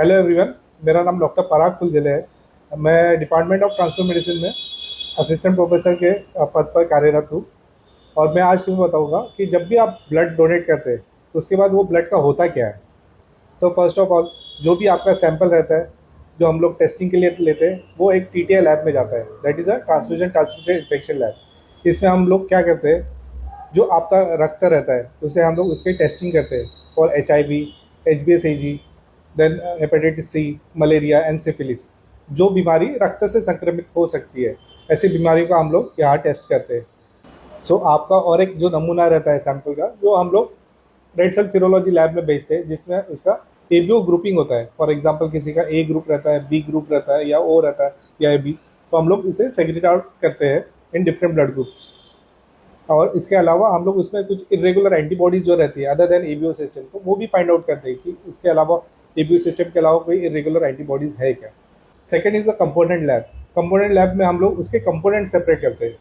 Hello everyone. मेरा नाम doctor पराग फुलझेले है। मैं डिपार्टमेंट ऑफ ट्रांसफर मेडिसिन में असिस्टेंट प्रोफेसर के पद पर कार्यरत हूँ। और मैं आज तुम्हें बताऊंगा कि जब भी आप ब्लड डोनेट करते हैं तो उसके बाद वो ब्लड का होता क्या है। सो फर्स्ट ऑफ ऑल, जो भी आपका सैंपल रहता है जो हम लोग टेस्टिंग के लिए लेते हैं वो एक टीटीआई लैब में जाता है, that is a transfusion transmitted infection lab. इसमें हम लोग क्या करते हैं, जो आपका रक्त रहता है उसे हम लोग उसकी टेस्टिंग करते हैं for HIV, HBsAg, then hepatitis C, malaria and syphilis. जो बीमारी रक्त से संक्रमित हो सकती है, ऐसी बीमारियों का हम लोग यहाँ टेस्ट करते हैं। सो आपका और एक जो नमूना रहता है सैंपल का, जो हम लोग रेड सेल सीरोलॉजी लैब में भेजते हैं, जिसमें इसका एबीओ ग्रुपिंग होता है। फॉर एग्जांपल किसी का ए ग्रुप रहता है, बी ग्रुप रहता है, या ओ रहता है, या बी, तो हम लोग इसे सेग्रीगेट आउट करते हैं इन डिफरेंट ब्लड ग्रुप्स। और इसके अलावा हम लोग उसमें कुछ इरेगुलर एंटीबॉडीज जो रहती है अदर देन एबीओ सिस्टम, तो वो भी फाइंड आउट करते हैं कि इसके अलावा एबीओ सिस्टम के अलावा कोई इरेगुलर एंटीबॉडीज है क्या। Second is the component lab. Component lab में हम लोग उसके कंपोनेंट सेपरेट करते हैं।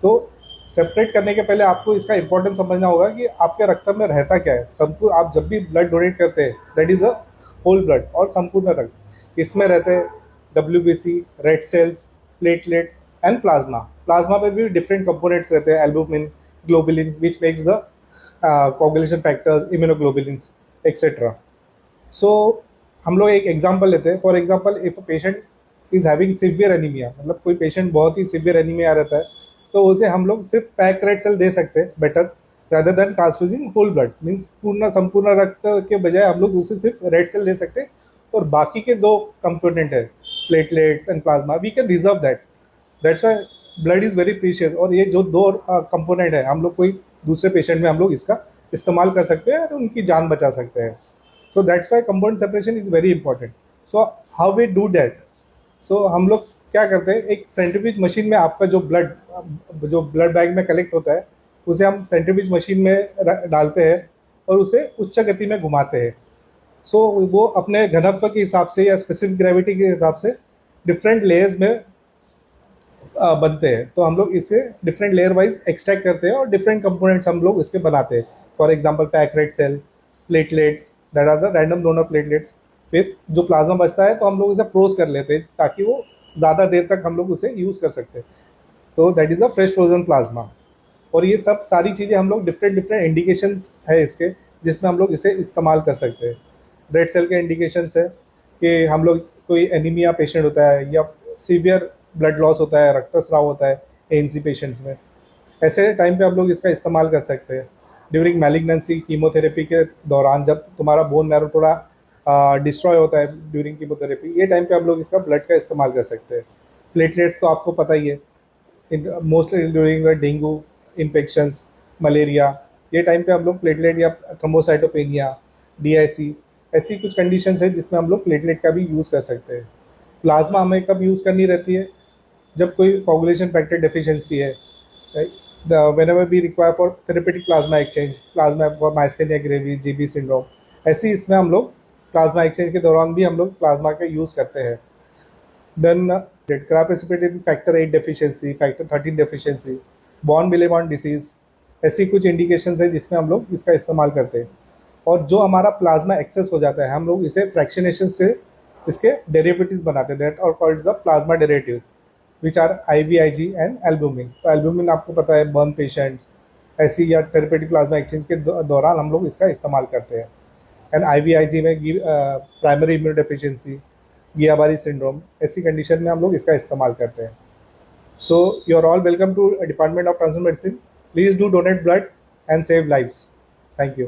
तो सेपरेट करने के पहले आपको इसका इंपॉर्टेंस समझना होगा कि आपके रक्त में रहता क्या है। संपूर्ण, आप जब भी ब्लड डोनेट करते हैं, that is a whole blood और संपूर्ण रक्त, इसमें रहते हैं WBC, red cells, platelet and plasma. Plasma में भी डिफरेंट कंपोनेंट्स रहते हैं, albumin, globulin which makes the coagulation factors, immunoglobulins etcetera. So हम लोग एक एग्जांपल लेते हैं। For example, if a patient is having severe anaemia, मतलब कोई पेशेंट बहुत ही सिवियर एनीमिया रहता है, तो उसे हम लोग सिर्फ पैक रेड सेल दे सकते हैं better, rather than transfusing whole blood. Means पूर्ण संपूर्ण रक्त के बजाय हम लोग उसे सिर्फ रेड सेल दे सकते हैं। और बाकी के दो कंपोनेंट है, platelets and plasma, we can reserve that. That's why blood is very precious. और ये जो दो कंपोनेंट है, हम लोग कोई दूसरे पेशेंट में हम लोग इसका इस्तेमाल कर सकते हैं और उनकी जान बचा सकते हैं। So that's why compound separation is very important. So how we do that? So हम लोग क्या करते हैं, एक सेंट्रीफ्यूज मशीन में आपका जो ब्लड बैग में कलेक्ट होता है, उसे हम सेंट्रीफ्यूज मशीन में डालते हैं और उसे उच्च गति में घुमाते हैं। सो वो अपने घनत्व के हिसाब से या स्पेसिफिक ग्रेविटी के हिसाब से डिफरेंट लेयर्स में बनते हैं। तो हम लोग इसे डिफरेंट लेयर वाइज एक्सट्रैक्ट करते हैं और डिफरेंट कंपोनेंट्स हम लोग इसके बनाते हैं। For example pack red cell, platelets, that are the random donor platelets. फिर जो प्लाज्मा बचता है तो हम लोग इसे फ्रोज कर लेते हैं ताकि वो ज़्यादा देर तक हम लोग उसे यूज़ कर सकते हैं। तो that is a fresh frozen plasma. और ये सब सारी चीज़ें हम लोग डिफरेंट डिफरेंट इंडिकेशंस है इसके, जिसमें हम लोग इसे इस्तेमाल कर सकते हैं। रेड सेल के इंडिकेशंस है कि हम लोग कोई एनीमिया पेशेंट होता है या सीवियर ब्लड लॉस होता है, रक्तस्राव होता है ANC पेशेंट्स में, ऐसे टाइम पे हम लोग इसका इस्तेमाल कर सकते हैं। ड्यूरिंग मैलिग्नेंसी, कीमोथेरेपी के दौरान, जब तुम्हारा बोन मैरो थोड़ा डिस्ट्रॉय होता है ड्यूरिंग कीमोथेरेपी, ये टाइम पे हम लोग इसका ब्लड का इस्तेमाल कर सकते हैं। प्लेटलेट्स तो आपको पता ही है, mostly during dengue infections, malaria, ये टाइम पे हम लोग प्लेटलेट या थ्रोम्बोसाइटोपेनिया, DIC, ऐसी कुछ कंडीशंस है जिसमें हम लोग प्लेटलेट का भी यूज़ कर सकते हैं। प्लाज्मा हमें कब यूज़ करनी रहती है? जब कोई कोगुलेशन फैक्टर डेफिशिएंसी है, whenever we require for therapeutic plasma exchange, plasma for myasthenia gravis, GB syndrome, ऐसी इसमें हम लोग प्लाज्मा एक्सचेंज के दौरान भी हम लोग प्लाज्मा का यूज़ करते हैं। देन क्रा precipitating factor 8 deficiency, factor 13 deficiency, born विलेमॉन disease, ऐसी कुछ इंडिकेशंस है जिसमें हम लोग इसका इस्तेमाल करते हैं। और जो हमारा प्लाज्मा एक्सेस हो जाता है, हम लोग इसे फ्रैक्शनेशन से इसके डेरिवेटिव्स बनाते हैं, that are called the plasma derivatives which are IVIG and albumin. तो एल्बुमिन आपको पता है, बर्न पेशेंट्स ऐसी या थेरेपेटिक प्लाज्मा एक्सचेंज के दौरान हम लोग इसका इस्तेमाल करते हैं। एंड IVIG में primary immunodeficiency, Guillain Barre syndrome, ऐसी कंडीशन में हम लोग इसका इस्तेमाल करते हैं। So you are all welcome to department of transfer medicine. Please do donate blood and save lives. Thank you.